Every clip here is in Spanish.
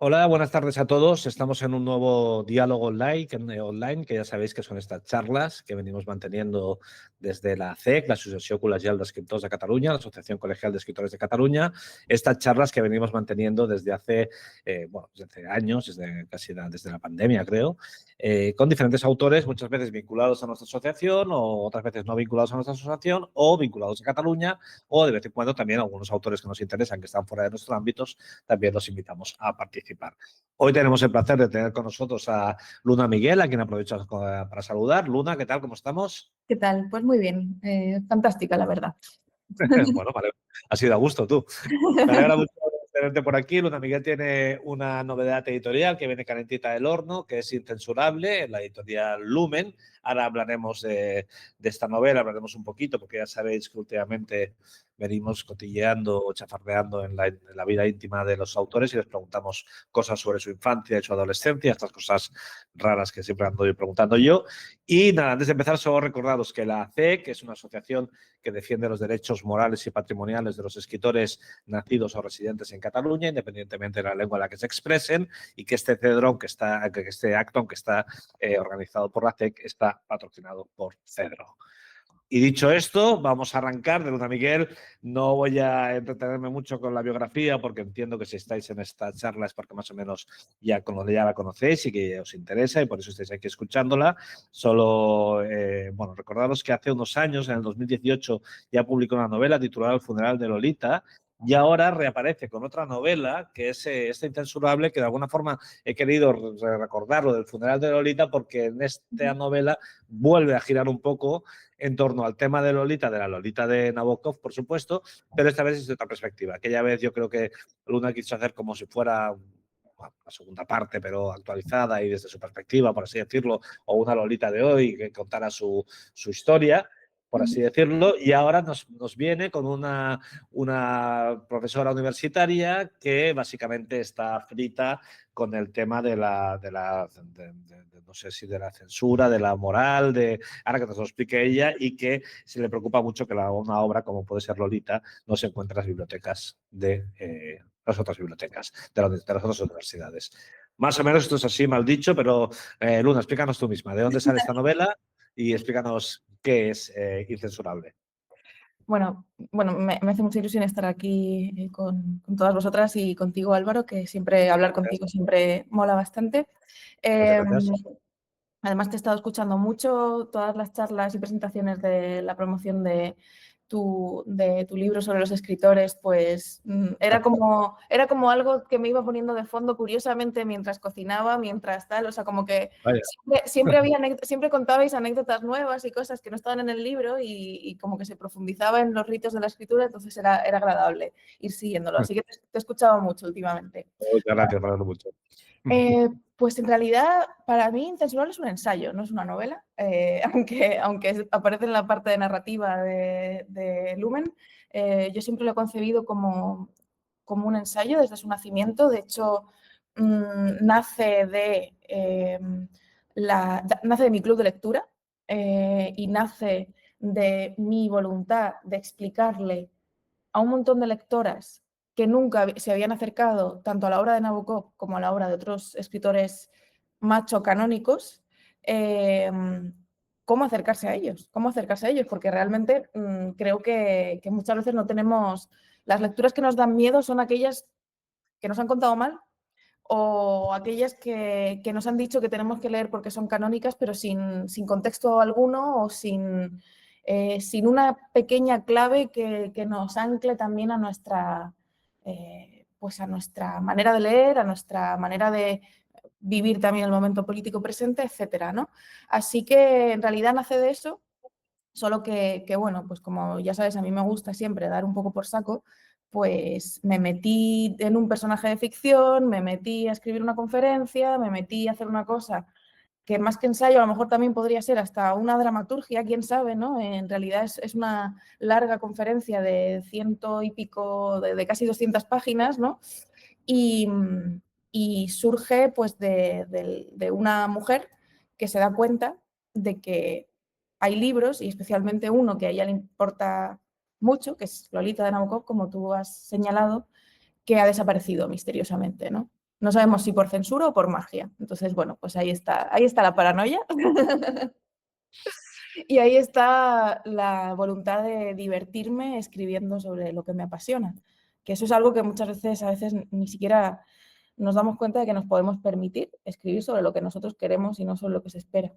Hola, buenas tardes a todos. Estamos en un nuevo diálogo online, que ya sabéis que son estas charlas que venimos manteniendo desde la ACEC, la Asociación Col·legial d'Escriptors de Catalunya, la Asociación Colegial de Escritores de Cataluña. Estas charlas que venimos manteniendo desde hace, desde hace años, desde la pandemia, creo, con diferentes autores, muchas veces vinculados a nuestra asociación o otras veces no vinculados a nuestra asociación o vinculados a Cataluña, o de vez en cuando también algunos autores que nos interesan, que están fuera de nuestros ámbitos, también los invitamos a participar. Hoy tenemos el placer de tener con nosotros a Luna Miguel, a quien aprovecho para saludar. Luna, ¿qué tal? ¿Cómo estamos? ¿Qué tal? Pues muy bien, fantástica la verdad. Bueno, vale, has ido a gusto tú. Me alegra mucho tenerte por aquí. Luna Miguel tiene una novedad editorial que viene calentita del horno, que es Incensurable, la editorial Lumen. Ahora hablaremos de esta novela, hablaremos un poquito, porque ya sabéis que últimamente venimos cotilleando o chafardeando en la vida íntima de los autores y les preguntamos cosas sobre su infancia y su adolescencia, estas cosas raras que siempre ando preguntando yo. Y nada, antes de empezar, solo recordaros que la ACEC es una asociación que defiende los derechos morales y patrimoniales de los escritores nacidos o residentes en Cataluña, independientemente de la lengua en la que se expresen, y que este Cedro, este acto, aunque está organizado por la CEC, está patrocinado por Cedro. Y dicho esto, vamos a arrancar. De Luna Miguel no voy a entretenerme mucho con la biografía porque entiendo que si estáis en esta charla es porque más o menos ya la conocéis y que os interesa y por eso estáis aquí escuchándola. Solo, recordaros que hace unos años, en el 2018, ya publicó una novela titulada El funeral de Lolita, y ahora reaparece con otra novela que es esta Incensurable, que de alguna forma he querido recordarlo del funeral de Lolita porque en esta novela vuelve a girar un poco en torno al tema de Lolita, de la Lolita de Nabokov, por supuesto, pero esta vez desde otra perspectiva. Aquella vez yo creo que Luna quiso hacer como si fuera la segunda parte, pero actualizada y desde su perspectiva, por así decirlo, o una Lolita de hoy que contara su historia, por así decirlo, y ahora nos viene con una profesora universitaria que básicamente está frita con el tema de no sé si de la censura, de la moral, ahora que nos lo explique ella, y que se le preocupa mucho que una obra como puede ser Lolita no se encuentre en las bibliotecas de las otras bibliotecas, de las otras universidades. Más o menos esto es así mal dicho, pero Luna, explícanos tú misma, ¿de dónde sale esta novela? Y explícanos qué es Incensurable. Bueno, me hace mucha ilusión estar aquí con todas vosotras y contigo, Álvaro, que siempre hablar contigo siempre mola bastante. Gracias. Además, te he estado escuchando mucho todas las charlas y presentaciones de la promoción de tu libro sobre los escritores, pues era como algo que me iba poniendo de fondo curiosamente mientras cocinaba, mientras tal, o sea, como que siempre contabais anécdotas nuevas y cosas que no estaban en el libro y como que se profundizaba en los ritos de la escritura, entonces era agradable ir siguiéndolo, así que te he escuchado mucho últimamente. Muchas gracias, me alegro mucho. Pues en realidad, para mí, Incensurable es un ensayo, no es una novela, aunque aparece en la parte de narrativa de Lumen. Yo siempre lo he concebido como un ensayo desde su nacimiento. De hecho, nace de mi club de lectura y nace de mi voluntad de explicarle a un montón de lectoras que nunca se habían acercado tanto a la obra de Nabokov como a la obra de otros escritores macho canónicos, cómo acercarse a ellos, porque realmente creo que muchas veces no tenemos, las lecturas que nos dan miedo son aquellas que nos han contado mal o aquellas que nos han dicho que tenemos que leer porque son canónicas, pero sin contexto alguno o sin una pequeña clave que nos ancle también a nuestra, a nuestra manera de leer, a nuestra manera de vivir también el momento político presente, etcétera, ¿no? Así que en realidad nace de eso, solo que, bueno, pues como ya sabes, a mí me gusta siempre dar un poco por saco, pues me metí en un personaje de ficción, me metí a escribir una conferencia, me metí a hacer una cosa que más que ensayo a lo mejor también podría ser hasta una dramaturgia, quién sabe, ¿no? En realidad es una larga conferencia de ciento y pico, de casi 200 páginas, ¿no? Y surge pues de una mujer que se da cuenta de que hay libros, y especialmente uno que a ella le importa mucho, que es Lolita de Nabokov, como tú has señalado, que ha desaparecido misteriosamente, ¿no? No sabemos si por censura o por magia. Entonces, bueno, pues ahí está la paranoia. Y ahí está la voluntad de divertirme escribiendo sobre lo que me apasiona. Que eso es algo que muchas veces, a veces ni siquiera nos damos cuenta de que nos podemos permitir escribir sobre lo que nosotros queremos y no sobre lo que se espera.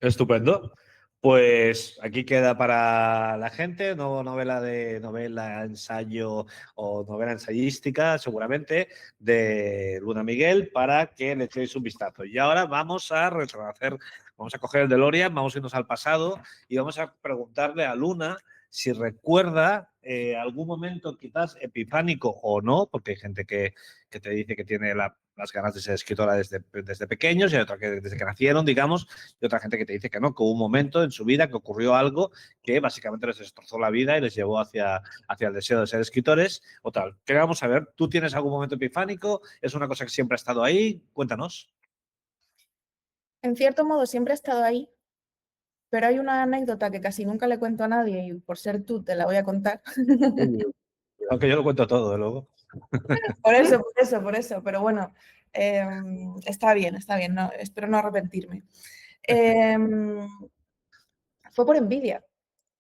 Estupendo. Pues aquí queda para la gente, novela, ensayo o novela ensayística, seguramente, de Luna Miguel, para que le echéis un vistazo. Y ahora vamos a retroceder, vamos a coger el DeLorean, vamos a irnos al pasado y vamos a preguntarle a Luna si recuerda algún momento quizás epifánico o no, porque hay gente que te dice que tiene las ganas de ser escritora desde pequeños y hay otra que desde que nacieron, digamos, y otra gente que te dice que no, que hubo un momento en su vida que ocurrió algo que básicamente les destrozó la vida y les llevó hacia el deseo de ser escritores o tal. Queríamos saber, ¿tú tienes algún momento epifánico? ¿Es una cosa que siempre ha estado ahí? Cuéntanos. En cierto modo siempre ha estado ahí, pero hay una anécdota que casi nunca le cuento a nadie y por ser tú te la voy a contar. Aunque yo lo cuento todo, de luego. Por eso, pero bueno, está bien, no, espero no arrepentirme. Fue por envidia.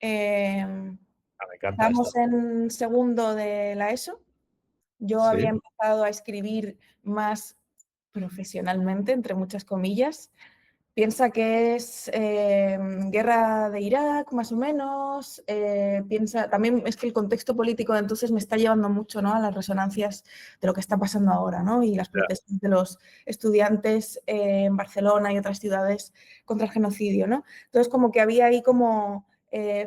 Me encanta Estábamos esto. en segundo de la ESO. Yo había Sí. empezado a escribir más profesionalmente, entre muchas comillas. Piensa que es guerra de Irak, más o menos. Piensa, también es que el contexto político de entonces me está llevando mucho, ¿no?, a las resonancias de lo que está pasando ahora, ¿no? Y las protestas de los estudiantes en Barcelona y otras ciudades contra el genocidio, ¿no? Entonces, como que había ahí como...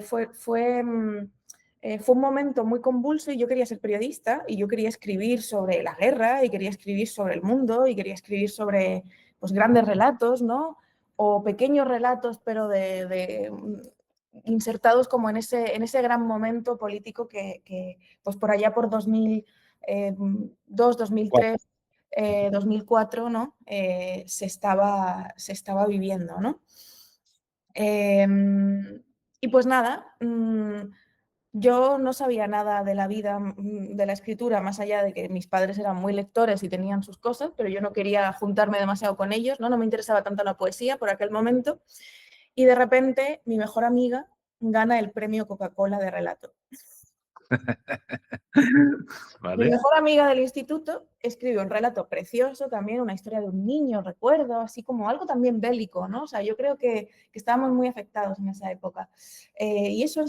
fue un momento muy convulso y yo quería ser periodista y yo quería escribir sobre la guerra y quería escribir sobre el mundo y quería escribir sobre, pues, grandes relatos, ¿no? O pequeños relatos, pero insertados como en ese gran momento político que pues por allá por 2002, 2003, 2004, ¿no? Se estaba viviendo, ¿no? Y pues nada, yo no sabía nada de la vida de la escritura, más allá de que mis padres eran muy lectores y tenían sus cosas, pero yo no quería juntarme demasiado con ellos, ¿no? No me interesaba tanto la poesía por aquel momento. Y de repente mi mejor amiga gana el premio Coca-Cola de relato. Mi Vale. mejor amiga del instituto escribe un relato precioso, también una historia de un niño, recuerdo, así como algo también bélico, ¿no? O sea, yo creo que estábamos muy afectados en esa época. Y eso en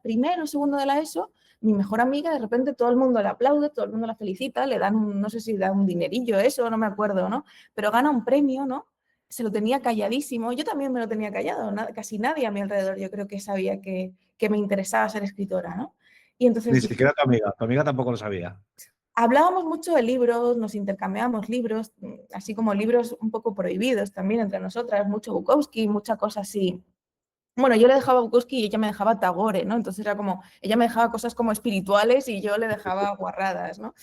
primero, segundo de la ESO, mi mejor amiga, de repente todo el mundo le aplaude, todo el mundo la felicita, le dan no sé si da un dinerillo, eso, no me acuerdo, ¿no? Pero gana un premio, ¿no? Se lo tenía calladísimo, yo también me lo tenía callado, casi nadie a mi alrededor yo creo que sabía que me interesaba ser escritora, ¿no? Y Ni entonces dije, siquiera tu amiga tampoco lo sabía. hablábamos mucho de libros, nos intercambiábamos libros, así como libros un poco prohibidos también entre nosotras, mucho Bukowski, mucha cosa así. Bueno, yo le dejaba Bukowski y ella me dejaba Tagore, ¿no? Entonces era como, ella me dejaba cosas como espirituales y yo le dejaba guarradas, ¿no?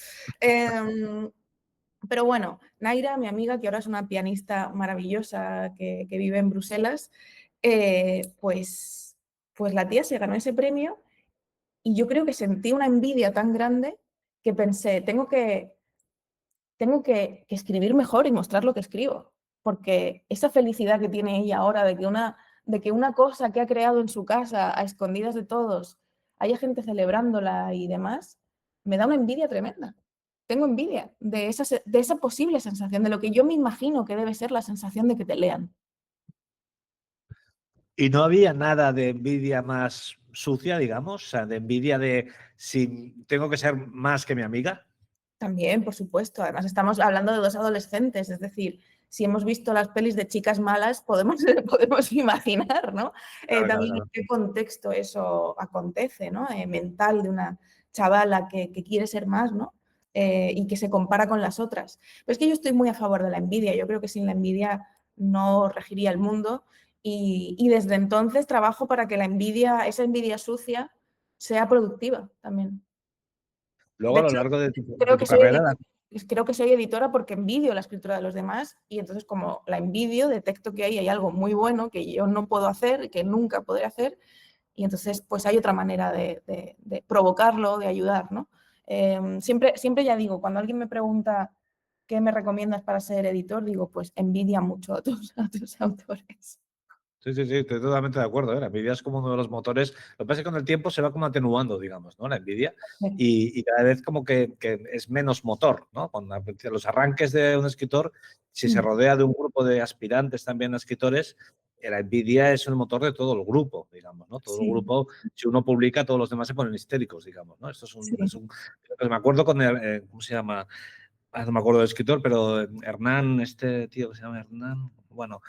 Pero bueno, Naira, mi amiga, que ahora es una pianista maravillosa que vive en Bruselas, pues la tía se ganó ese premio y yo creo que sentí una envidia tan grande que pensé, tengo que escribir mejor y mostrar lo que escribo, porque esa felicidad que tiene ella ahora de que una cosa que ha creado en su casa a escondidas de todos, haya gente celebrándola y demás, me da una envidia tremenda. Tengo envidia de esa posible sensación, de lo que yo me imagino que debe ser la sensación de que te lean. Y no había nada de envidia más sucia, digamos, o sea, de envidia de si tengo que ser más que mi amiga. También, por supuesto. Además, estamos hablando de dos adolescentes, es decir, si hemos visto las pelis de chicas malas, podemos imaginar, ¿no? Claro, claro, También en claro. qué contexto eso acontece, ¿no? Mental de una chavala que quiere ser más, ¿no? Y que se compara con las otras. Pero es que yo estoy muy a favor de la envidia. Yo creo que sin la envidia no regiría el mundo. Y desde entonces trabajo para que esa envidia sucia, sea productiva también. Luego, De a lo hecho, largo creo de tu que soy carrera, editora, creo que soy editora porque envidio la escritura de los demás y entonces como la envidio, detecto que ahí hay algo muy bueno que yo no puedo hacer, que nunca podré hacer y entonces pues hay otra manera de provocarlo, de ayudar, ¿no? Siempre ya digo, cuando alguien me pregunta qué me recomiendas para ser editor, digo, pues envidia mucho a tus autores. Sí, sí, sí, estoy totalmente de acuerdo, ¿eh? La envidia es como uno de los motores. Lo que pasa es que con el tiempo se va como atenuando, digamos, ¿no? La envidia. Sí. Y cada vez como que es menos motor, ¿no? Cuando los arranques de un escritor, si se rodea de un grupo de aspirantes también a escritores, la envidia es el motor de todo el grupo, digamos, ¿no? Todo el Sí, grupo, si uno publica, todos los demás se ponen histéricos, digamos, ¿no? Esto sí, me acuerdo con el, ¿cómo se llama? No me acuerdo del escritor, pero Hernán, este tío que se llama Hernán, bueno,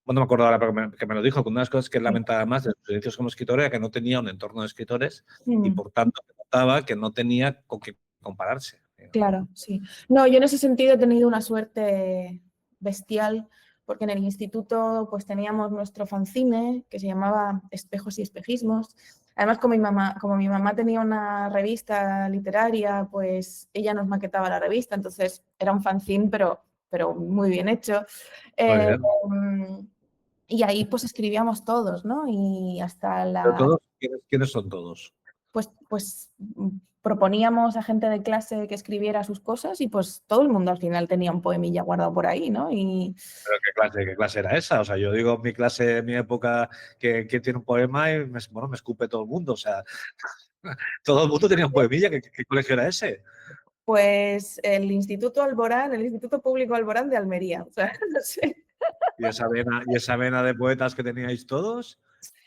no me acuerdo ahora, pero que me lo dijo, que una de las cosas que sí. lamentaba más de sus inicios como escritor era que no tenía un entorno de escritores y Mm. por tanto notaba que no tenía con qué compararse. Digamos, Claro, ¿no? sí. No, yo en ese sentido he tenido una suerte bestial porque en el instituto pues teníamos nuestro fanzine que se llamaba Espejos y Espejismos. Además, como mi mamá tenía una revista literaria, pues ella nos maquetaba la revista, entonces era un fanzine, pero muy bien hecho. Muy Eh, bien. y ahí pues escribíamos todos, ¿no? Y hasta Pero la todos, ¿quiénes son todos? pues proponíamos a gente de clase que escribiera sus cosas y pues todo el mundo al final tenía un poemilla guardado por ahí, ¿no? Y ¿Pero qué clase era esa? O sea, yo digo mi clase, mi época, que tiene un poema y bueno, me escupe todo el mundo. O sea, todo el mundo tenía un poemilla. ¿Qué colegio era ese? pues el Instituto Alborán, el Instituto Público Alborán de Almería, o sea, no sé. Y esa vena de poetas que teníais todos?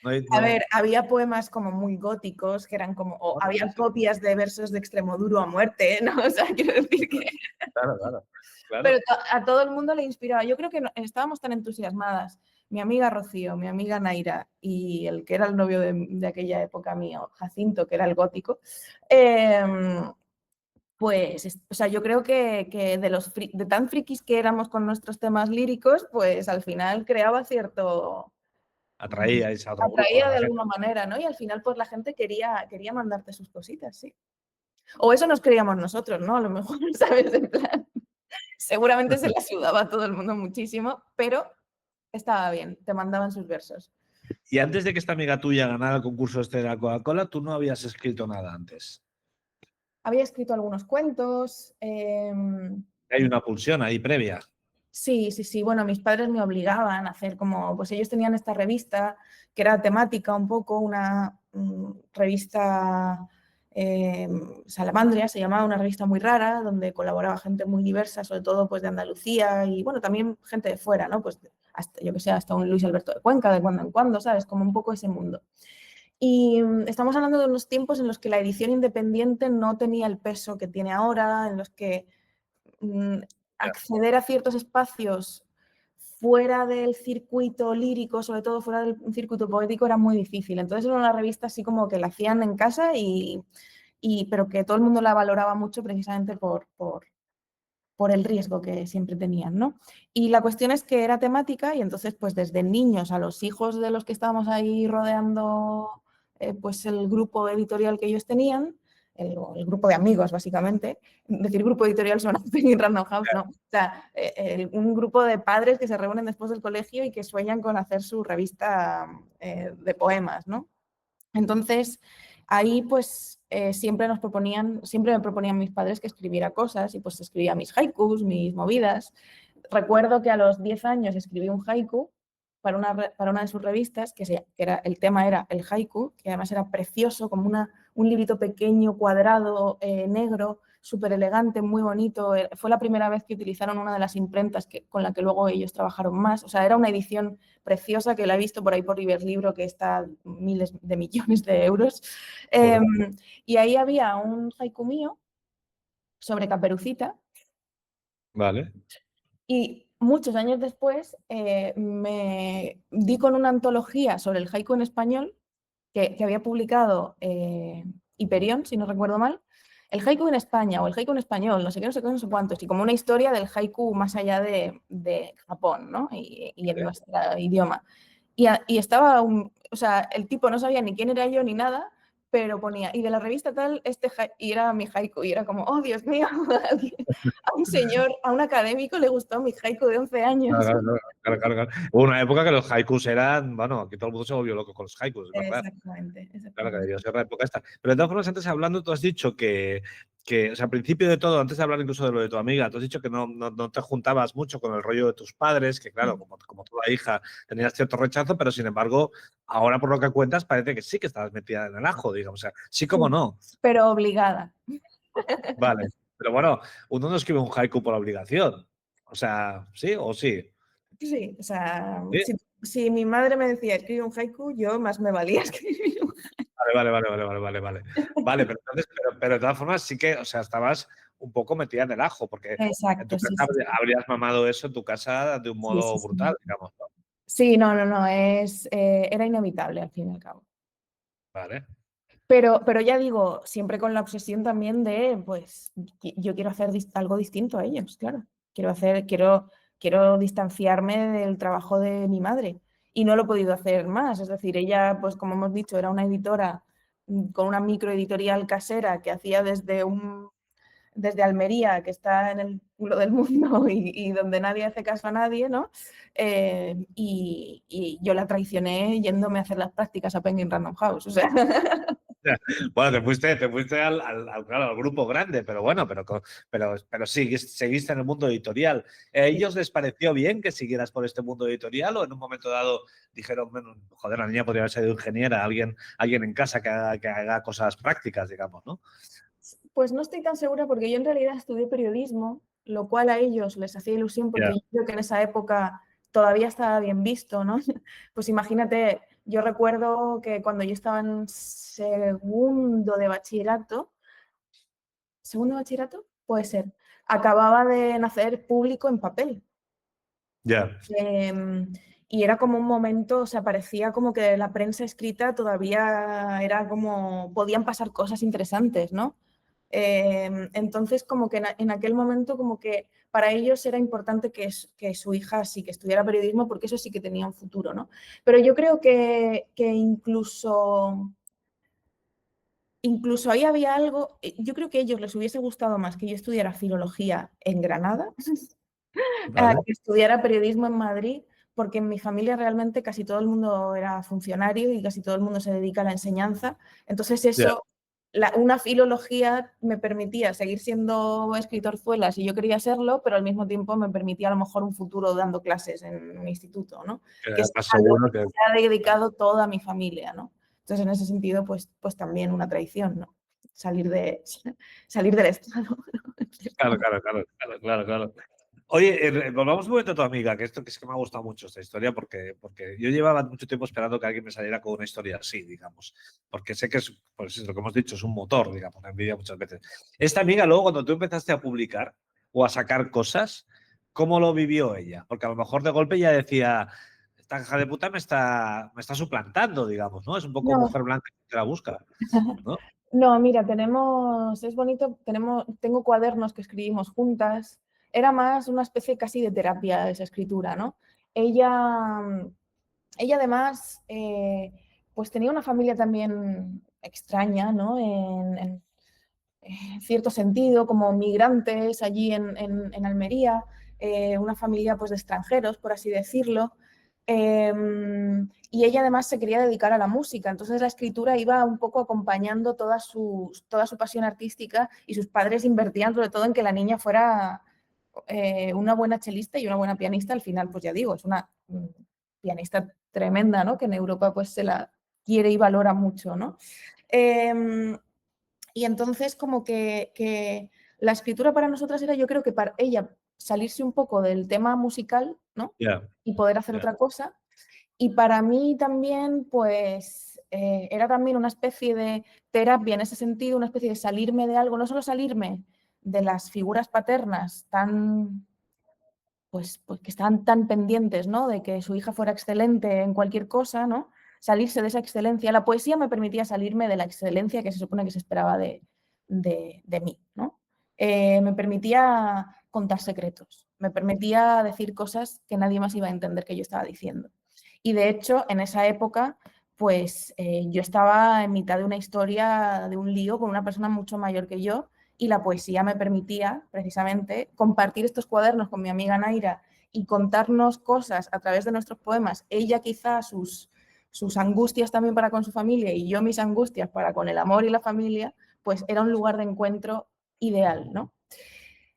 No, A ver, no, había poemas como muy góticos, que eran como, o no, había copias de versos de Extremoduro a muerte, ¿no? O sea, quiero decir que claro, claro, pero claro. a todo el mundo le inspiraba. Yo creo que estábamos tan entusiasmadas, mi amiga Rocío, mi amiga Naira y el que era el novio de aquella época mío, Jacinto, que era el gótico, pues, o sea, yo creo que de tan frikis que éramos con nuestros temas líricos, pues al final creaba cierto... Atraíais a otro grupo Atraía de de la gente. alguna manera, ¿no? Y al final, pues la gente quería mandarte sus cositas, sí. O eso nos creíamos nosotros, ¿no? A lo mejor, ¿sabes? En plan, seguramente se le ayudaba a todo el mundo muchísimo, pero estaba bien, te mandaban sus versos. Y antes de que esta amiga tuya ganara el concurso este de la Coca-Cola, tú no habías escrito nada antes. Había escrito algunos cuentos. Hay una pulsión ahí previa. Sí, sí, sí. Bueno, mis padres me obligaban a hacer como, pues ellos tenían esta revista que era temática un poco, una revista Salamandria, se llamaba, una revista muy rara, donde colaboraba gente muy diversa, sobre todo pues de Andalucía y bueno, también gente de fuera, ¿no? Pues hasta, yo que sé, hasta un Luis Alberto de Cuenca de cuando en cuando, ¿sabes? Como un poco ese mundo. Y estamos hablando de unos tiempos en los que la edición independiente no tenía el peso que tiene ahora, en los que Ya. acceder a ciertos espacios fuera del circuito lírico, sobre todo fuera del circuito poético, era muy difícil. Entonces era una revista así como que la hacían en casa pero que todo el mundo la valoraba mucho precisamente por el riesgo que siempre tenían, ¿no? Y la cuestión es que era temática y entonces pues desde niños a los hijos de los que estábamos ahí rodeando pues el grupo editorial que ellos tenían, el grupo de amigos básicamente, decir grupo editorial suena en Random House, no, o sea, un grupo de padres que se reúnen después del colegio y que sueñan con hacer su revista de poemas, ¿no? Entonces, ahí pues siempre me proponían mis padres que escribiera cosas y pues escribía mis haikus, mis movidas. Recuerdo que a los 10 años escribí un haiku para una de sus revistas, el tema era el haiku, que además era precioso, como un librito pequeño, cuadrado, negro, súper elegante, muy bonito. Fue la primera vez que utilizaron una de las imprentas con la que luego ellos trabajaron más. O sea, era una edición preciosa que la he visto por ahí por Libro, que está miles de millones de euros. Y ahí había un haiku mío sobre Caperucita. Vale. Y muchos años después me di con una antología sobre el haiku en español que había publicado Hiperión, si no recuerdo mal. El haiku en España o el haiku en español, no sé qué, no sé qué, no sé cuántos, y como una historia del haiku más allá de Japón, ¿no? Y en Vale. nuestro idioma. Y estaba, o sea, el tipo no sabía ni quién era yo ni nada, pero ponía, y de la revista tal, y era mi haiku, y era como, oh, Dios mío, a un señor, a un académico le gustó mi haiku de 11 años. Claro, claro, claro, claro, claro. Hubo una época que los haikus eran, bueno, aquí todo el mundo se volvió loco con los haikus, es verdad. Exactamente, Claro que exactamente. debió ser la época esta. Pero de todas formas, antes hablando, tú has dicho que, o sea, al principio de todo, antes de hablar incluso de lo de tu amiga, tú has dicho que no te juntabas mucho con el rollo de tus padres, que claro, como toda hija tenías cierto rechazo, pero sin embargo, ahora por lo que cuentas parece que sí que estabas metida en el ajo, digamos, o sea, sí como Sí, no. pero obligada. Vale, pero bueno, uno no escribe un haiku por obligación. O sea, ¿sí o sí? Sí, o sea, ¿Sí? si mi madre me decía escribe un haiku, yo más me valía escribir un Vale. Vale, pero entonces, pero de todas formas sí que, o sea, estabas un poco metida en el ajo, porque en tu Exacto, sí, casa sí, sí. habrías mamado eso en tu casa de un Sí, sí, modo sí. brutal, digamos, ¿no? Sí, no, era inevitable al fin y al cabo. Vale. Pero ya digo, siempre con la obsesión también de, pues, yo quiero hacer algo distinto a ellos, claro. Quiero distanciarme del trabajo de mi madre y no lo he podido hacer más. Es decir, ella, pues como hemos dicho, era una editora con una microeditorial casera que hacía desde Almería, que está en el culo del mundo y donde nadie hace caso a nadie, ¿no? Y yo la traicioné yéndome a hacer las prácticas a Penguin Random House. O sea, Bueno, te fuiste claro, al grupo grande, pero bueno, pero sí, seguiste en el mundo editorial. ¿A ellos les pareció bien que siguieras por este mundo editorial o en un momento dado dijeron, bueno, joder, la niña podría haber sido ingeniera, alguien en casa que haga cosas prácticas, digamos, ¿no? pues no estoy tan segura porque yo en realidad estudié periodismo, lo cual a ellos les hacía ilusión porque Ya, yo creo que en esa época todavía estaba bien visto, ¿no? Pues imagínate, yo recuerdo que cuando yo estaba en segundo de bachillerato, puede ser, acababa de nacer Público en papel. ya. Eh, y era como un momento, o sea, parecía como que la prensa escrita todavía era como, podían pasar cosas interesantes, ¿no? Entonces, como que en aquel momento, como que para ellos era importante que su hija sí que estudiara periodismo, porque eso sí que tenía un futuro, ¿no? Pero yo creo que incluso ahí había algo, yo creo que a ellos les hubiese gustado más que yo estudiara filología en Granada Vale. que estudiara periodismo en Madrid, porque en mi familia realmente casi todo el mundo era funcionario y casi todo el mundo se dedica a la enseñanza. Entonces Ya, eso, una filología me permitía seguir siendo escritorzuela si yo quería serlo, pero al mismo tiempo me permitía a lo mejor un futuro dando clases en un instituto, ¿no? Que es más a lo seguro que que. se ha dedicado toda mi familia, ¿no? Entonces en ese sentido, pues también una traición, ¿no? Salir, de, salir del Estado. ¿No? Claro. Oye, volvamos un momento a tu amiga, que esto que es que me ha gustado mucho esta historia, porque yo llevaba mucho tiempo esperando que alguien me saliera con una historia así, digamos. Porque sé que es, pues es lo que hemos dicho, es un motor, digamos, la envidia muchas veces. Esta amiga, luego, cuando tú empezaste a publicar o a sacar cosas, ¿cómo lo vivió ella? Porque a lo mejor de golpe ella decía, esta hija de puta me está suplantando, digamos, ¿no? Es un poco No, mujer blanca que te la busca, ¿no? no, mira, es bonito, tengo cuadernos que escribimos juntas. Era más una especie casi de terapia esa escritura, ¿no? Ella, ella además, pues tenía una familia también extraña, ¿no? En cierto sentido, como migrantes allí en Almería, una familia pues de extranjeros, por así decirlo. Eh, y ella además se quería dedicar a la música, entonces la escritura iba un poco acompañando toda su pasión artística y sus padres invertían sobre todo en que la niña fuera una buena chelista y una buena pianista. Al final, pues ya digo, es una pianista tremenda, ¿no? Que en Europa pues se la quiere y valora mucho, ¿no? Y entonces como que la escritura para nosotras era, yo creo que para ella salirse un poco del tema musical, ¿no? Ya, Y poder hacer ya, otra cosa. Y para mí también, pues, era también una especie de terapia en ese sentido, una especie de salirme de algo, no solo salirme de las figuras paternas pues que estaban tan pendientes, ¿no? De que su hija fuera excelente en cualquier cosa, ¿no? Salirse de esa excelencia. La poesía me permitía salirme de la excelencia que se supone que se esperaba de mí, ¿no? Me permitía contar secretos, me permitía decir cosas que nadie más iba a entender que yo estaba diciendo. Y de hecho, en esa época, pues yo estaba en mitad de una historia, de un lío con una persona mucho mayor que yo, y la poesía me permitía precisamente compartir estos cuadernos con mi amiga Naira y contarnos cosas a través de nuestros poemas. Ella quizá sus angustias también para con su familia y yo mis angustias para con el amor y la familia, pues era un lugar de encuentro ideal, ¿no?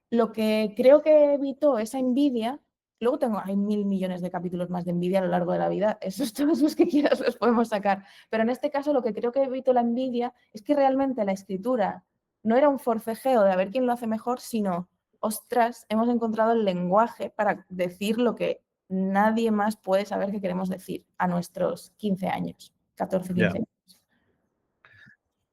Lo que creo que evitó esa envidia, luego hay 1000 millones de capítulos más de envidia a lo largo de la vida, esos todos los que quieras los podemos sacar, pero en este caso lo que creo que evitó la envidia es que realmente la escritura no era un forcejeo de a ver quién lo hace mejor, sino, ostras, hemos encontrado el lenguaje para decir lo que nadie más puede saber que queremos decir a nuestros 15 años, 14, 15 Ya. años.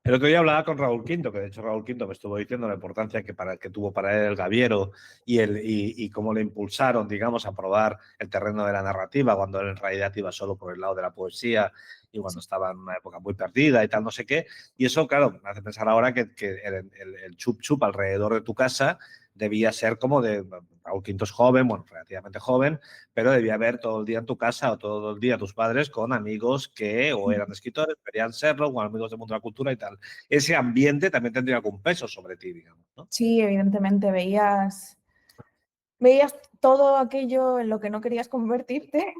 El otro día hablaba con Raúl Quinto, que de hecho Raúl Quinto me estuvo diciendo la importancia que tuvo para él el Gaviero y cómo le impulsaron, digamos, a probar el terreno de la narrativa cuando él en realidad iba solo por el lado de la poesía y cuando estaba en una época muy perdida y tal, no sé qué. Y eso, claro, me hace pensar ahora que el chup chup alrededor de tu casa debía ser como de Raúl Quinto es joven, bueno, relativamente joven, pero debía haber todo el día en tu casa o todo el día tus padres con amigos que o eran escritores, querían serlo, o amigos del mundo de la cultura y tal. Ese ambiente también tendría algún peso sobre ti, digamos, ¿no? Sí, evidentemente veías todo aquello en lo que no querías convertirte.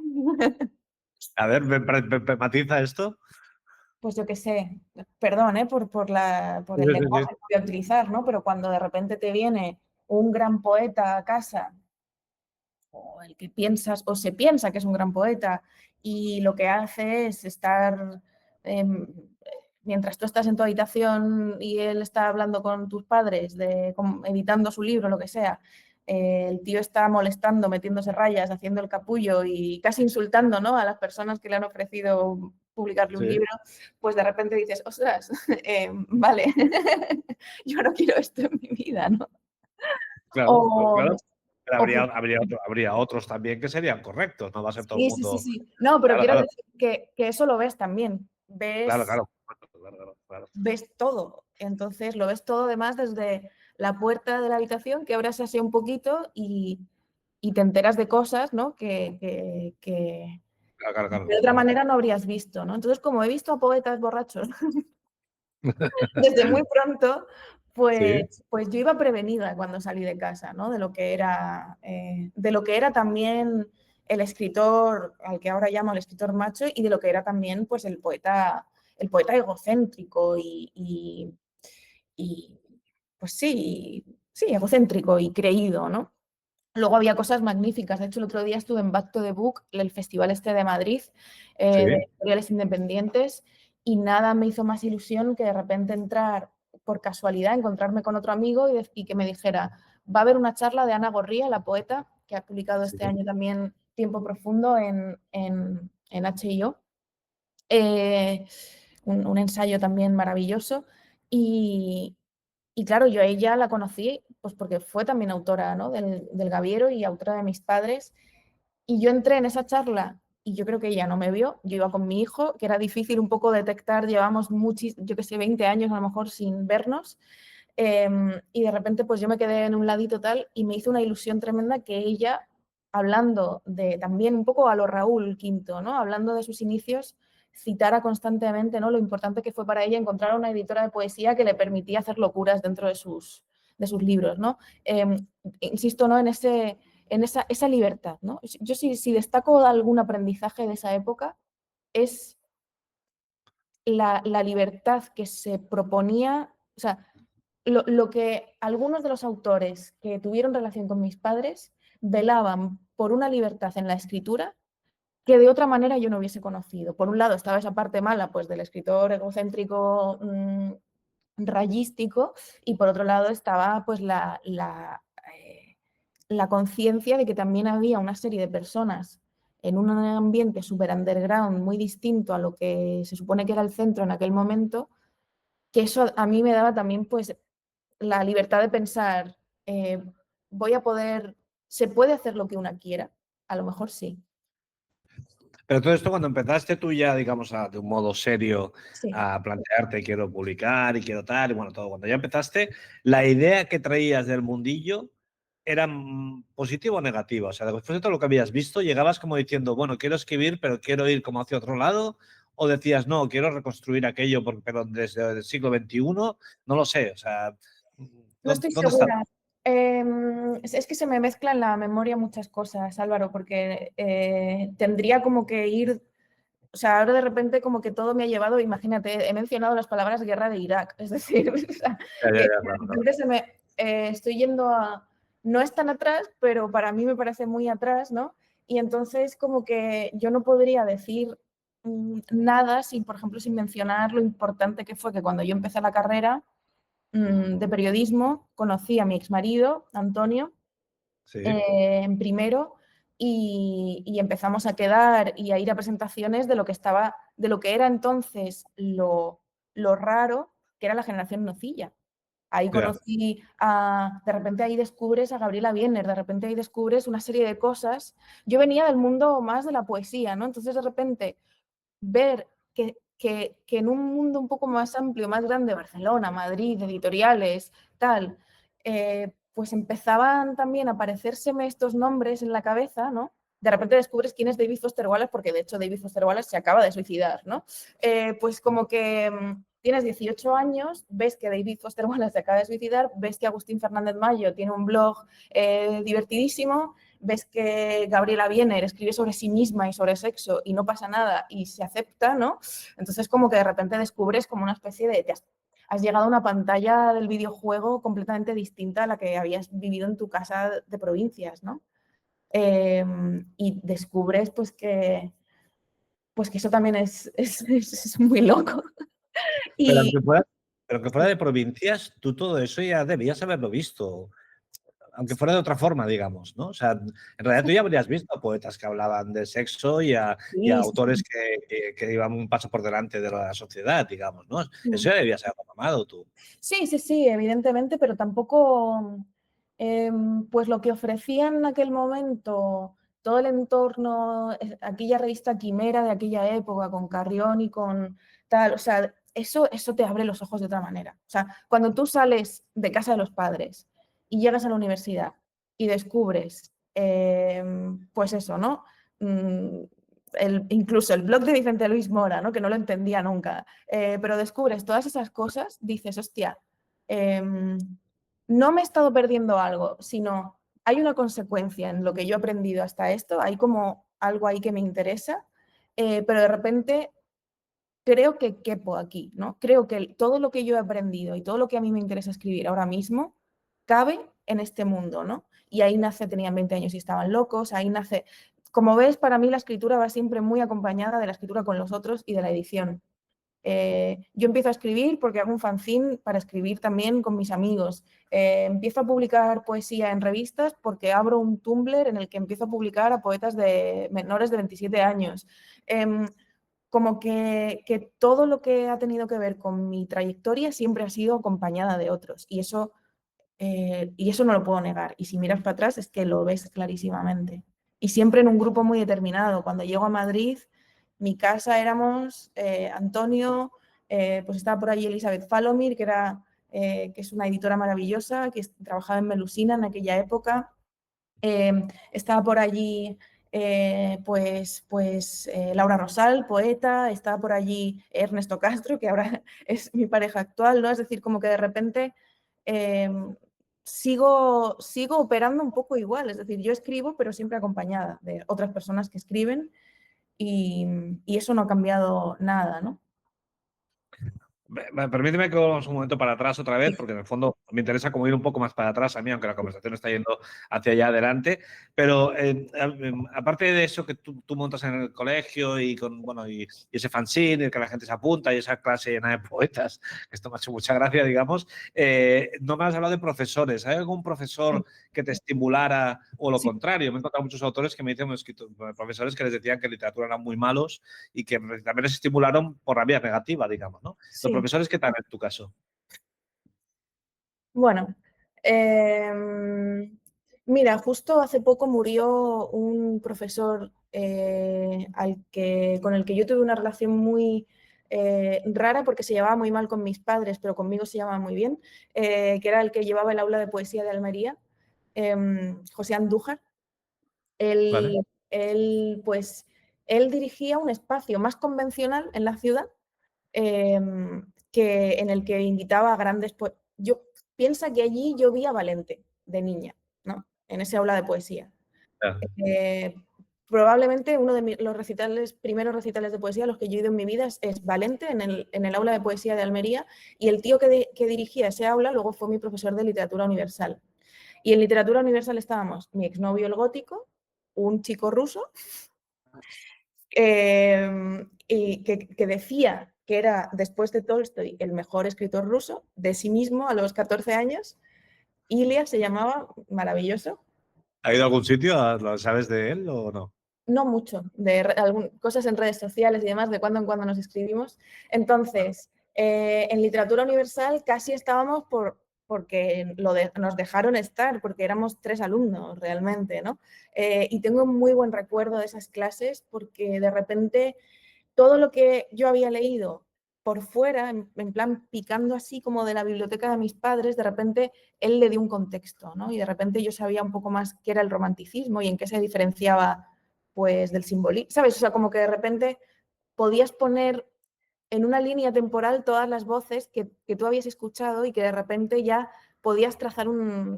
A ver, matiza esto. Pues yo qué sé, perdón, por Sí, el sí, sí. lenguaje que voy a utilizar, ¿no? Pero cuando de repente te viene un gran poeta a casa, o el que piensas, o se piensa que es un gran poeta, y lo que hace es estar, mientras tú estás en tu habitación y él está hablando con tus padres, editando su libro, lo que sea, el tío está molestando, metiéndose rayas, haciendo el capullo y casi insultando, ¿no?, a las personas que le han ofrecido publicarle un Sí, libro, pues de repente dices, ostras, vale, yo no quiero esto en mi vida, ¿no? claro, O, claro. Pero o habría otros también que serían correctos, no va a ser todo el sí, sí, sí, mundo. sí. No, pero Claro, quiero claro, decir que eso lo ves también. claro, Ves, claro, claro, claro, claro. ves todo. Entonces lo ves todo además desde la puerta de la habitación que abres así un poquito y te enteras de cosas, ¿no?, que Claro, claro, claro, de otra claro. manera no habrías visto, ¿no? Entonces, como he visto a poetas borrachos desde muy pronto, Sí, pues yo iba prevenida cuando salí de casa, ¿no?, de lo que era también el escritor, al que ahora llamo el escritor macho, y de lo que era también pues el poeta egocéntrico y, pues sí, sí, egocéntrico y creído, ¿no? Luego había cosas magníficas. De hecho, el otro día estuve en Back to the Book, el festival este de Madrid, de sí. editoriales independientes, y nada me hizo más ilusión que de repente entrar por casualidad, encontrarme con otro amigo y que me dijera, va a haber una charla de Ana Gorría, la poeta, que ha publicado Sí. este año también Tiempo Profundo en H.I.O. Eh, un ensayo también maravilloso. Y, y claro, yo a ella la conocí pues porque fue también autora, ¿no?, del Gaviero y autora de Mis padres. Y yo entré en esa charla y yo creo que ella no me vio. Yo iba con mi hijo, que era difícil un poco detectar, llevamos yo que sé, 20 años a lo mejor sin vernos. Y de repente pues yo me quedé en un ladito tal y me hizo una ilusión tremenda que ella, hablando de también un poco a lo Raúl Quinto, ¿no?, hablando de sus inicios, citara constantemente, ¿no?, lo importante que fue para ella encontrar una editora de poesía que le permitía hacer locuras dentro de sus libros, ¿no? Insisto, ¿no?, en esa libertad, ¿no? Yo si destaco algún aprendizaje de esa época es la libertad que se proponía, o sea, lo que algunos de los autores que tuvieron relación con mis padres velaban por una libertad en la escritura que de otra manera yo no hubiese conocido. Por un lado estaba esa parte mala pues del escritor egocéntrico, rayístico, y por otro lado estaba pues la conciencia de que también había una serie de personas en un ambiente súper underground, muy distinto a lo que se supone que era el centro en aquel momento, que eso a mí me daba también pues la libertad de pensar, eh, voy a poder, ¿se puede hacer lo que una quiera? A lo mejor sí. Pero todo esto cuando empezaste tú ya, digamos, de un modo serio Sí. a plantearte quiero publicar y quiero tal, y bueno, todo, cuando ya empezaste, la idea que traías del mundillo era positiva o negativa. O sea, después de todo lo que habías visto, llegabas como diciendo, bueno, quiero escribir, pero quiero ir como hacia otro lado, o decías, no, quiero reconstruir aquello, pero desde el siglo XXI, no lo sé. O sea, No estoy ¿dónde está? segura. Es que se me mezclan en la memoria muchas cosas, Álvaro, porque tendría como que ir o sea, ahora de repente como que todo me ha llevado, imagínate, he mencionado las palabras guerra de Irak, es decir, o sea, Ya, ya, ya, de claro, claro. repente estoy yendo a, no es tan atrás, pero para mí me parece muy atrás, ¿no? Y entonces como que yo no podría decir nada sin, por ejemplo, sin mencionar lo importante que fue que cuando yo empecé la carrera de periodismo, conocí a mi exmarido, Antonio, Sí, en primero y empezamos a quedar y a ir a presentaciones de lo que estaba, de lo que era entonces lo raro, que era la generación nocilla. Ahí ya, conocí a, de repente ahí descubres a Gabriela Biener, de repente ahí descubres una serie de cosas. Yo venía del mundo más de la poesía, ¿no? Entonces de repente ver que en un mundo un poco más amplio, más grande, Barcelona, Madrid, editoriales, tal, pues empezaban también a aparecérseme estos nombres en la cabeza, ¿no? De repente descubres quién es David Foster Wallace, porque de hecho David Foster Wallace se acaba de suicidar, ¿no? Pues como que tienes 18 años, ves que David Foster Wallace se acaba de suicidar, ves que Agustín Fernández Mayo tiene un blog divertidísimo, ves que Gabriela Biener escribe sobre sí misma y sobre sexo y no pasa nada y se acepta, ¿no? Entonces como que de repente descubres como una especie de... Has llegado a una pantalla del videojuego completamente distinta a la que habías vivido en tu casa de provincias, ¿no? Y descubres pues que eso también es muy loco. pero Y aunque fuera de provincias, tú todo eso ya debías haberlo visto, aunque fuera de otra forma, digamos, ¿no? O sea, en realidad tú ya habrías visto a poetas que hablaban de sexo y a sí, autores que iban un paso por delante de la sociedad, digamos, ¿no? Eso ya debías haberlo mamado tú. sí, sí, sí, evidentemente, pero tampoco, pues lo que ofrecían en aquel momento, todo el entorno, aquella revista Quimera de aquella época, con Carrión y con tal, o sea, eso te abre los ojos de otra manera. O sea, cuando tú sales de casa de los padres y llegas a la universidad y descubres, pues eso, ¿no? Mm, incluso el blog de Vicente Luis Mora, ¿no? Que no lo entendía nunca, pero descubres todas esas cosas, dices, hostia, no me he estado perdiendo algo, sino hay una consecuencia en lo que yo he aprendido hasta esto, hay como algo ahí que me interesa, pero de repente creo que quepo aquí, ¿no? Creo que todo lo que yo he aprendido y todo lo que a mí me interesa escribir ahora mismo cabe en este mundo, ¿no? Y ahí nace, tenían 20 años y estaban locos, ahí nace, como ves, para mí la escritura va siempre muy acompañada de la escritura con los otros y de la edición. Yo empiezo a escribir porque hago un fanzine para escribir también con mis amigos. Empiezo a publicar poesía en revistas porque abro un Tumblr en el que empiezo a publicar a poetas de menores de 27 años. Como que todo lo que ha tenido que ver con mi trayectoria siempre ha sido acompañada de otros y eso no lo puedo negar. Y si miras para atrás es que lo ves clarísimamente. Y siempre en un grupo muy determinado. Cuando llego a Madrid, mi casa éramos Antonio, pues estaba por allí Elizabeth Falomir, que es una editora maravillosa, que trabajaba en Melusina en aquella época. Estaba por allí Laura Rosal, poeta, estaba por allí Ernesto Castro, que ahora es mi pareja actual, ¿no? Es decir, como que de repente eh, sigo operando un poco igual, es decir, yo escribo, pero siempre acompañada de otras personas que escriben y eso no ha cambiado nada, ¿no? Permíteme que volvamos un momento para atrás otra vez, porque en el fondo me interesa como ir un poco más para atrás a mí, aunque la conversación está yendo hacia allá adelante. Pero aparte de eso que tú montas en el colegio y con bueno y ese fanzine, el que la gente se apunta y esa clase llena de poetas, que esto me ha hecho mucha gracia, digamos, no me has hablado de profesores. ¿Hay algún profesor que te estimulara o lo Sí, contrario? Me he encontrado muchos autores que me dicen, profesores que les decían que literatura eran muy malos y que también les estimularon por la vía negativa, digamos, ¿no? Los sí. profesores, ¿qué tal en tu caso? Bueno, mira, justo hace poco murió un profesor con el que yo tuve una relación muy rara porque se llevaba muy mal con mis padres, pero conmigo se llevaba muy bien, que era el que llevaba el aula de poesía de Almería, José Andújar. ¿Vale? Pues, él dirigía un espacio más convencional en la ciudad en el que invitaba a grandes yo piensa que allí yo vi a Valente de niña, ¿no? En ese aula de poesía. Ya. Eh, probablemente uno de los primeros recitales de poesía a los que yo he ido en mi vida es Valente, en el aula de poesía de Almería, y el tío que dirigía ese aula luego fue mi profesor de literatura universal. Y en literatura universal estábamos mi exnovio el gótico, un chico ruso, y que decía que era, después de Tolstoy, el mejor escritor ruso, de sí mismo a los 14 años. Ilia se llamaba, maravilloso. ¿Ha ido a algún sitio? ¿Lo sabes de él o no? No mucho, de cosas en redes sociales y demás, de cuando en cuando nos escribimos. Entonces, en literatura universal casi estábamos porque nos dejaron estar, porque éramos 3 alumnos realmente, ¿no? Y tengo un muy buen recuerdo de esas clases porque de repente todo lo que yo había leído por fuera, en plan picando así como de la biblioteca de mis padres, de repente él le dio un contexto, ¿no? Y de repente yo sabía un poco más qué era el romanticismo y en qué se diferenciaba pues del simbolismo, ¿sabes? O sea, como que de repente podías poner en una línea temporal todas las voces que tú habías escuchado y que de repente ya podías trazar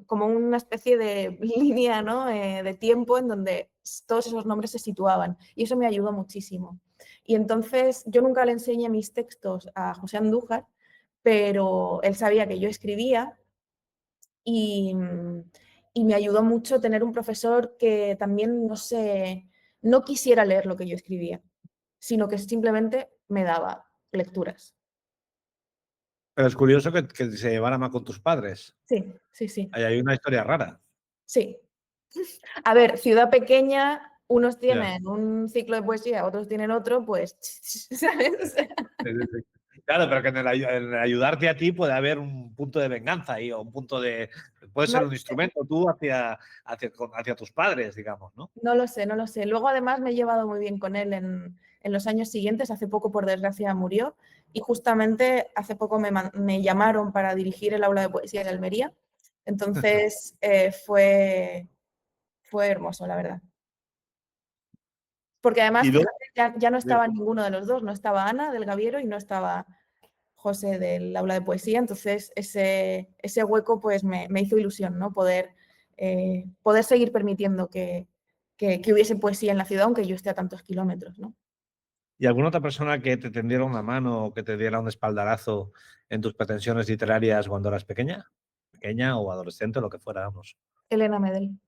como una especie de línea, ¿no? De tiempo en donde todos esos nombres se situaban. Y eso me ayudó muchísimo. Y entonces yo nunca le enseñé mis textos a José Andújar, pero él sabía que yo escribía y, y me ayudó mucho tener un profesor que también, no sé, no quisiera leer lo que yo escribía, sino que simplemente me daba lecturas. Pero es curioso que se llevara mal con tus padres. Sí, sí, sí, Ahí hay una historia rara. sí. A ver, ciudad pequeña, unos Ya. tienen un ciclo de poesía, otros tienen otro, pues, ¿sabes? Sí, sí, sí. Claro, pero que en el ayudarte a ti puede haber un punto de venganza ahí, o un punto de. Puede No, ser un instrumento tú hacia tus padres, digamos, ¿no? no lo sé, no lo sé. Luego, además, me he llevado muy bien con él en los años siguientes. Hace poco, por desgracia, murió. Y justamente hace poco me llamaron para dirigir el aula de poesía de Almería. Entonces, fue hermoso, la verdad. Porque además, Y luego, fíjate, ya no estaba ninguno de los dos. No estaba Ana del Gaviero y no estaba José del aula de poesía. Entonces, ese hueco pues me hizo ilusión, ¿no? Poder seguir permitiendo que hubiese poesía en la ciudad, aunque yo esté a tantos kilómetros, ¿no? ¿y alguna otra persona que te tendiera una mano o que te diera un espaldarazo en tus pretensiones literarias cuando eras pequeña? Pequeña o adolescente, lo que fuera, vamos. Elena Medel.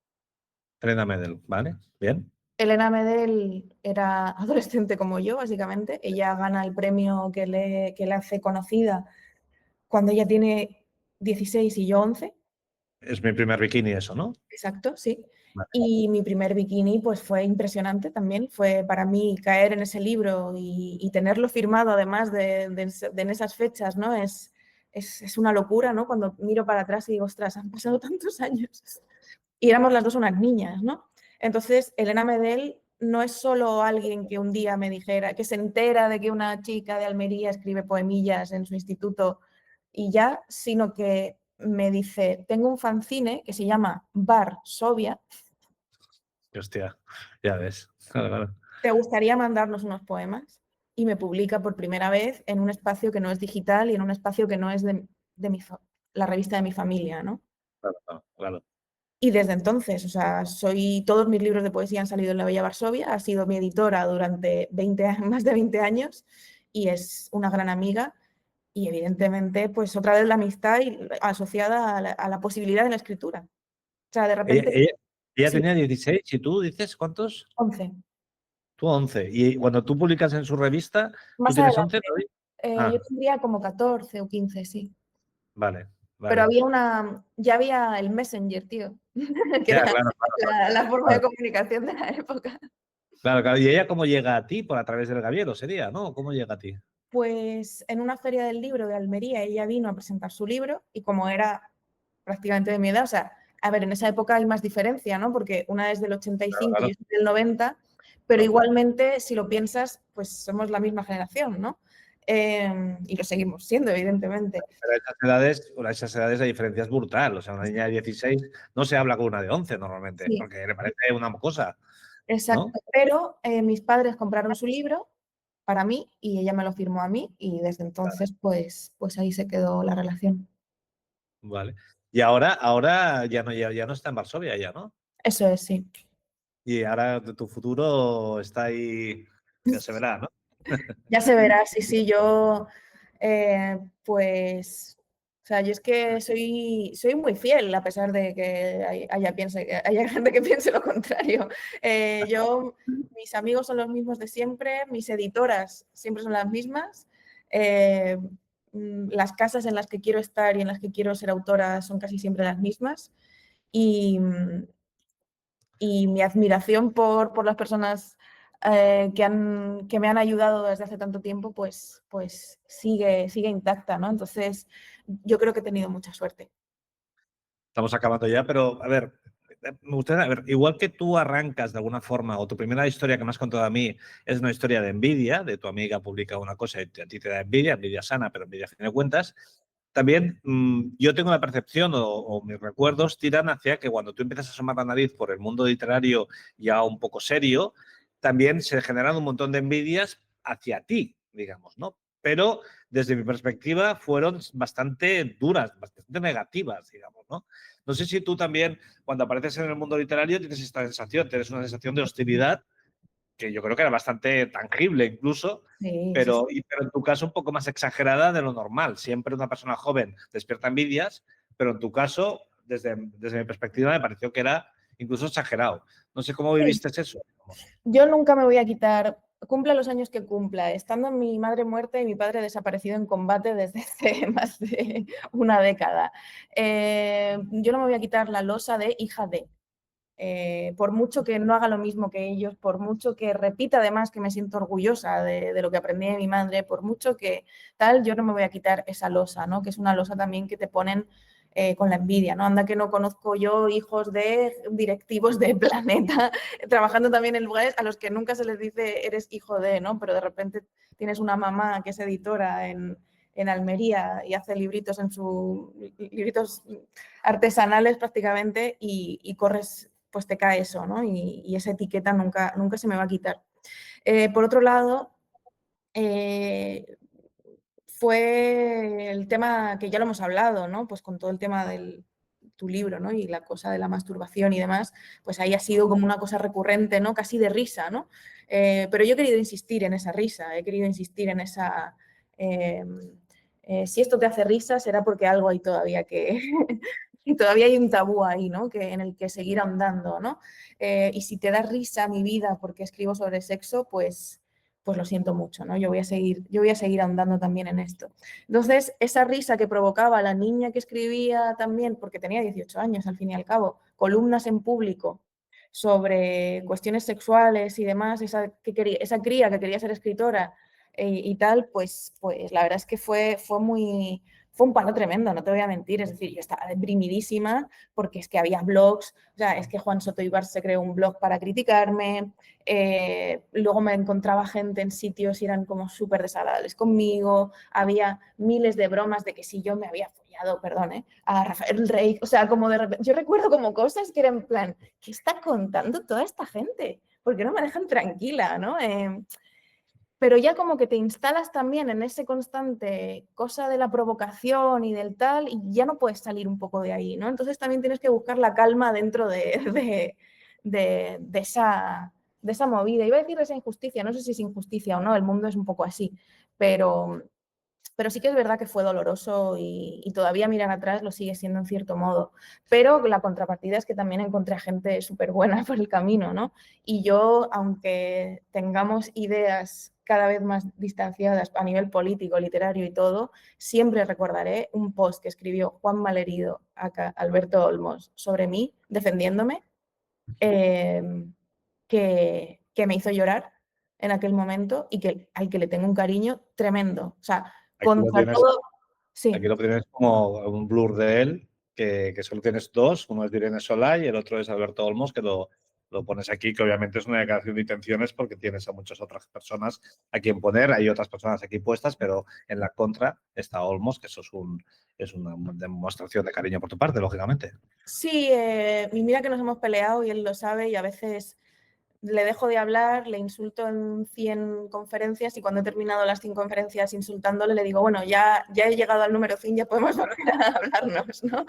Elena Medel, ¿vale? Bien. Elena Medel era adolescente como yo, básicamente. Ella gana el premio que le hace conocida cuando ella tiene 16 y yo 11. Es mi primer bikini eso, ¿no? Exacto, sí. Vale. Y mi primer bikini pues fue impresionante también. Fue para mí caer en ese libro y tenerlo firmado además en esas fechas, ¿no? Es una locura, ¿no? Cuando miro para atrás y digo, ostras, han pasado tantos años. Y éramos las dos unas niñas, ¿no? Entonces, Elena Medel no es solo alguien que un día me dijera, que se entera de que una chica de Almería escribe poemillas en su instituto y ya, sino que me dice, tengo un fanzine que se llama Varsovia, Hostia, ya ves. Claro, claro. ¿te gustaría mandarnos unos poemas? Y me publica por primera vez en un espacio que no es digital y en un espacio que no es de la revista de mi familia, ¿no? Claro, claro, claro. Y desde entonces, o sea, todos mis libros de poesía han salido en La Bella Varsovia, ha sido mi editora durante más de 20 años y es una gran amiga y evidentemente, pues otra vez la amistad asociada a la posibilidad de la escritura. O sea, de Ella, repente, ella- ella sí, tenía 16 y tú dices, ¿cuántos? 11. Tú 11. Y cuando tú publicas en su revista, ¿tú Más tienes adelante, 11 todavía? yo Ah, tendría como 14 o 15, sí. vale, Pero vale. ya había el Messenger, tío, que Ya, era claro, claro, la forma de claro. comunicación de la época. Claro, claro. ¿Y ella cómo llega a ti? Por a través del Gaviero sería, ¿no? ¿Cómo llega a ti? Pues en una feria del libro de Almería ella vino a presentar su libro y como era prácticamente de mi edad, o sea, a ver, en esa época hay más diferencia, ¿no? Porque una es del Claro, 85 y claro. yo soy del 90, pero Claro. igualmente, si lo piensas, pues somos la misma generación, ¿no? Y lo seguimos siendo, evidentemente. Pero a esas edades la diferencia es brutal. O sea, una niña de 16 no se habla con una de 11 normalmente, Sí, porque le parece una cosa, ¿no? exacto. Pero mis padres compraron su libro para mí y ella me lo firmó a mí y desde entonces, pues ahí se quedó la relación. Vale. Y ahora ya no está en Varsovia, ya, ¿no? Eso es, sí. Y ahora tu futuro está ahí, ya se verá, ¿no? Ya se verá, sí, sí, yo pues, o sea, yo es que soy muy fiel a pesar de que haya gente que piense lo contrario. Mis amigos son los mismos de siempre, mis editoras siempre son las mismas, eh, las casas en las que quiero estar y en las que quiero ser autora son casi siempre las mismas y, y mi admiración por las personas que me han ayudado desde hace tanto tiempo, pues sigue intacta, ¿no? Entonces, yo creo que he tenido mucha suerte. Estamos acabando ya, pero a ver, me gustaría, a ver, igual que tú arrancas de alguna forma, o tu primera historia que me has contado a mí es una historia de envidia, de tu amiga publica una cosa y a ti te da envidia, envidia sana, pero envidia a fin de cuentas, también yo tengo la percepción o mis recuerdos tiran hacia que cuando tú empiezas a asomar la nariz por el mundo literario ya un poco serio, también se generan un montón de envidias hacia ti, digamos, ¿no? Pero desde mi perspectiva fueron bastante duras, bastante negativas, digamos, ¿no? No sé si tú también, cuando apareces en el mundo literario, tienes esta sensación, tienes una sensación de hostilidad que yo creo que era bastante tangible incluso, Sí, sí, sí. pero en tu caso un poco más exagerada de lo normal. Siempre una persona joven despierta envidias, pero en tu caso, desde mi perspectiva, me pareció que era incluso exagerado. No sé cómo Sí. viviste eso. Yo nunca me voy a quitar, cumpla los años que cumpla, estando mi madre muerta y mi padre desaparecido en combate desde hace más de una década. Yo no me voy a quitar la losa de hija de. Por mucho que no haga lo mismo que ellos, por mucho que repita además que me siento orgullosa de lo que aprendí de mi madre, por mucho que tal, yo no me voy a quitar esa losa, ¿no? Que es una losa también que te ponen con la envidia, ¿no? Anda que no conozco yo hijos de directivos de Planeta, trabajando también en lugares a los que nunca se les dice eres hijo de, ¿no? Pero de repente tienes una mamá que es editora en Almería y hace libritos libritos artesanales prácticamente y corres, pues te cae eso, ¿no? Y esa etiqueta nunca se me va a quitar. Por otro lado, fue el tema que ya lo hemos hablado, ¿no? Pues con todo el tema de tu libro, ¿no? Y la cosa de la masturbación y demás, pues ahí ha sido como una cosa recurrente, ¿no? Casi de risa, ¿no? Pero yo he querido insistir en esa risa, he querido insistir en esa... si esto te hace risa, será porque algo hay todavía que... y todavía hay un tabú ahí, ¿no? En el que seguir ahondando, ¿no? Y si te da risa mi vida porque escribo sobre sexo, pues lo siento mucho, ¿no? Yo voy a seguir ahondando también en esto. Entonces, esa risa que provocaba la niña que escribía también, porque tenía 18 años al fin y al cabo, columnas en público sobre cuestiones sexuales y demás, esa cría que quería ser escritora y tal, pues la verdad es que fue un palo tremendo, no te voy a mentir. Es decir, yo estaba deprimidísima porque es que había blogs, o sea, es que Juan Soto Ibar se creó un blog para criticarme, luego me encontraba gente en sitios y eran como súper desagradables conmigo, había miles de bromas de que si yo me había follado, perdón, a Rafael Rey, o sea, como de repente, yo recuerdo como cosas que eran en plan, ¿qué está contando toda esta gente? ¿Por qué no me dejan tranquila, no? Pero ya como que te instalas también en ese constante cosa de la provocación y del tal, y ya no puedes salir un poco de ahí, ¿no? Entonces también tienes que buscar la calma dentro de esa movida. Iba a decir de esa injusticia, no sé si es injusticia o no, el mundo es un poco así, pero sí que es verdad que fue doloroso y todavía mirar atrás lo sigue siendo en cierto modo. Pero la contrapartida es que también encontré a gente súper buena por el camino, ¿no? Y yo, aunque tengamos ideas cada vez más distanciadas a nivel político, literario y todo, siempre recordaré un post que escribió Juan Malherido, acá, Alberto Olmos, sobre mí, defendiéndome, eh, que me hizo llorar en aquel momento y al que le tengo un cariño tremendo. O sea, Aquí lo contra tienes, todo, aquí sí. lo tienes como un blur de él, que solo tienes dos, uno es de Irene Solá y el otro es Alberto Olmos, que lo pones aquí, que obviamente es una declaración de intenciones porque tienes a muchas otras personas a quien poner, hay otras personas aquí puestas, pero en la contra está Olmos, que eso es una demostración de cariño por tu parte, lógicamente. Sí, y mira que nos hemos peleado y él lo sabe y a veces le dejo de hablar, le insulto en 100 conferencias y cuando he terminado las 100 conferencias insultándole le digo, bueno, ya he llegado al número 100, ya podemos volver a hablarnos, ¿no?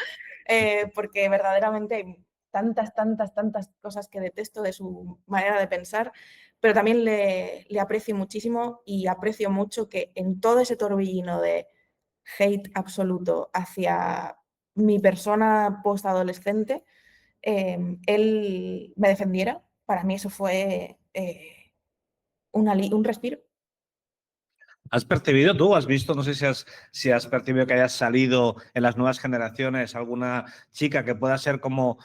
Porque verdaderamente tantas, tantas, tantas cosas que detesto de su manera de pensar, pero también le aprecio muchísimo y aprecio mucho que en todo ese torbellino de hate absoluto hacia mi persona postadolescente, él me defendiera. Para mí eso fue un respiro. ¿Has percibido tú, has visto, no sé si has percibido que hayas salido en las nuevas generaciones alguna chica que pueda ser como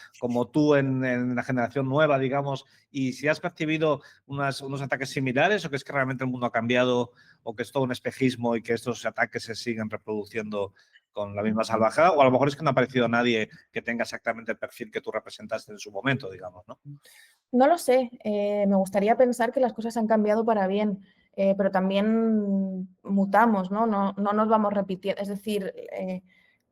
tú en la generación nueva, digamos, y si has percibido unos ataques similares o que es que realmente el mundo ha cambiado o que es todo un espejismo y que estos ataques se siguen reproduciendo con la misma salvajada? O a lo mejor es que no ha aparecido nadie que tenga exactamente el perfil que tú representaste en su momento, digamos, ¿no? No lo sé, me gustaría pensar que las cosas han cambiado para bien, pero también mutamos, ¿no? No nos vamos repitiendo. Es decir,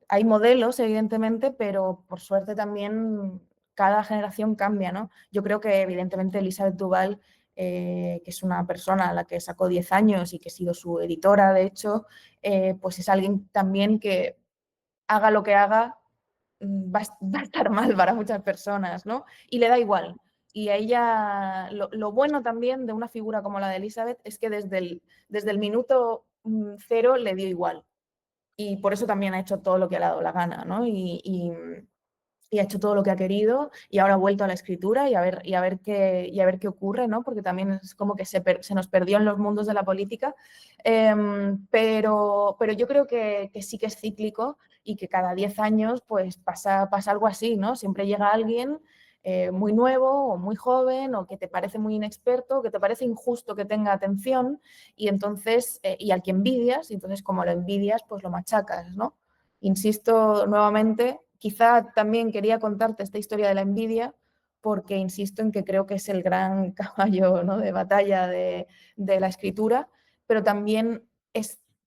hay modelos, evidentemente, pero por suerte también cada generación cambia, ¿no? Yo creo que evidentemente Elizabeth Duval, que es una persona a la que sacó 10 años y que he sido su editora, de hecho, pues es alguien también que haga lo que haga, va a estar mal para muchas personas, ¿no? Y le da igual. Y a ella, lo bueno también de una figura como la de Elizabeth es que desde el minuto cero le dio igual. Y por eso también ha hecho todo lo que le ha dado la gana, ¿no? Y ha hecho todo lo que ha querido y ahora ha vuelto a la escritura y a ver qué ocurre, ¿no? Porque también es como que se nos perdió en los mundos de la política. Pero yo creo que sí que es cíclico y que cada 10 años pues pasa algo así, ¿no? Siempre llega alguien muy nuevo o muy joven o que te parece muy inexperto, que te parece injusto que tenga atención y entonces, y al que envidias, y entonces como lo envidias, pues lo machacas, ¿no? Insisto nuevamente, quizá también quería contarte esta historia de la envidia porque insisto en que creo que es el gran caballo, ¿no?, de batalla de la escritura, pero también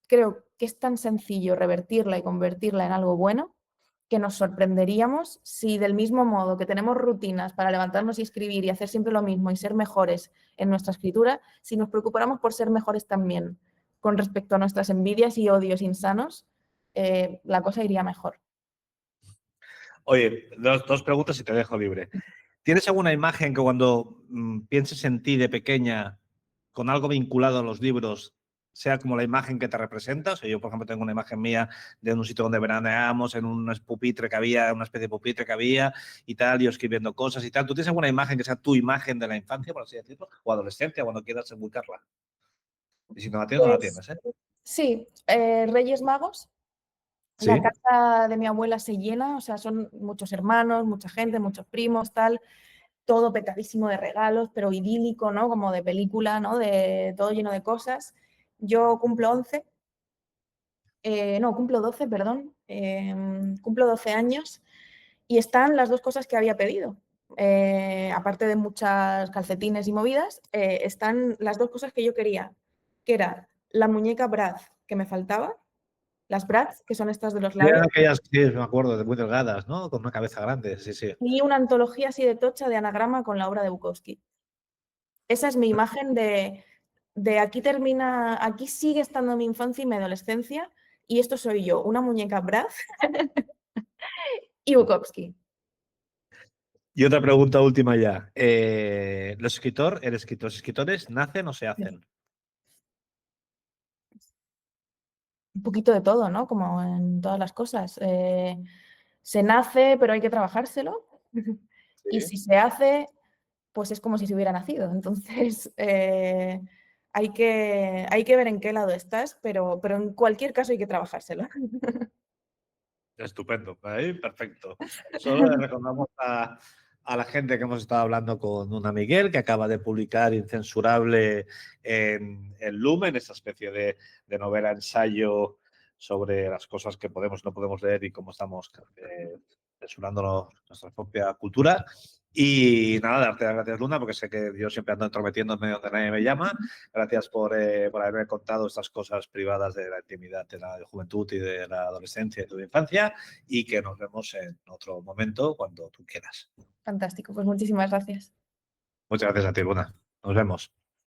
creo que es tan sencillo revertirla y convertirla en algo bueno que nos sorprenderíamos si del mismo modo que tenemos rutinas para levantarnos y escribir y hacer siempre lo mismo y ser mejores en nuestra escritura, si nos preocupáramos por ser mejores también con respecto a nuestras envidias y odios insanos, la cosa iría mejor. Oye, dos preguntas y te dejo libre. ¿Tienes alguna imagen que cuando pienses en ti de pequeña, con algo vinculado a los libros, sea como la imagen que te representa? O sea, yo, por ejemplo, tengo una imagen mía de un sitio donde veraneamos, en un pupitre que había, una especie de pupitre que había y tal, yo escribiendo cosas y tal. ¿Tú tienes alguna imagen que sea tu imagen de la infancia, por así decirlo? O adolescencia, cuando quieras buscarla. Y si no la tienes, no la Pues tienes, ¿eh? sí, Reyes Magos. La Sí. casa de mi abuela se llena, o sea, son muchos hermanos, mucha gente, muchos primos, tal, todo petadísimo de regalos, pero idílico, ¿no? Como de película, ¿no? De todo lleno de cosas. Yo cumplo 11, no, cumplo 12, perdón, cumplo 12 años y están las dos cosas que había pedido. Aparte de muchas calcetines y movidas, están las dos cosas que yo quería, que era la muñeca Bratz que me faltaba, las Bratz, que son estas de los labios, Eran aquellas, sí, me acuerdo, de muy delgadas, ¿no? Con una cabeza grande, sí, sí. y una antología así de tocha de anagrama con la obra de Bukowski. Esa es mi imagen de aquí termina, aquí sigue estando mi infancia y mi adolescencia, y esto soy yo, una muñeca Bratz y Bukowski. Y otra pregunta última ya. ¿Los escritores nacen o se hacen? Un poquito de todo, ¿no? Como en todas las cosas. Se nace, pero hay que trabajárselo. Y Sí. si se hace, pues es como si se hubiera nacido. Entonces, hay que ver en qué lado estás, pero en cualquier caso hay que trabajárselo. Estupendo, ahí perfecto. Solo le recordamos a la gente que hemos estado hablando con una Miguel, que acaba de publicar Incensurable en Lumen, esta especie de novela ensayo sobre las cosas que podemos y no podemos leer y cómo estamos censurando nuestra propia cultura. Y nada, darte las gracias, Luna, porque sé que yo siempre ando entrometiéndome donde nadie me llama. Gracias por haberme contado estas cosas privadas de la intimidad de la juventud y de la adolescencia y de tu infancia y que nos vemos en otro momento cuando tú quieras. Fantástico, pues muchísimas gracias. Muchas gracias a ti, Luna. Nos vemos.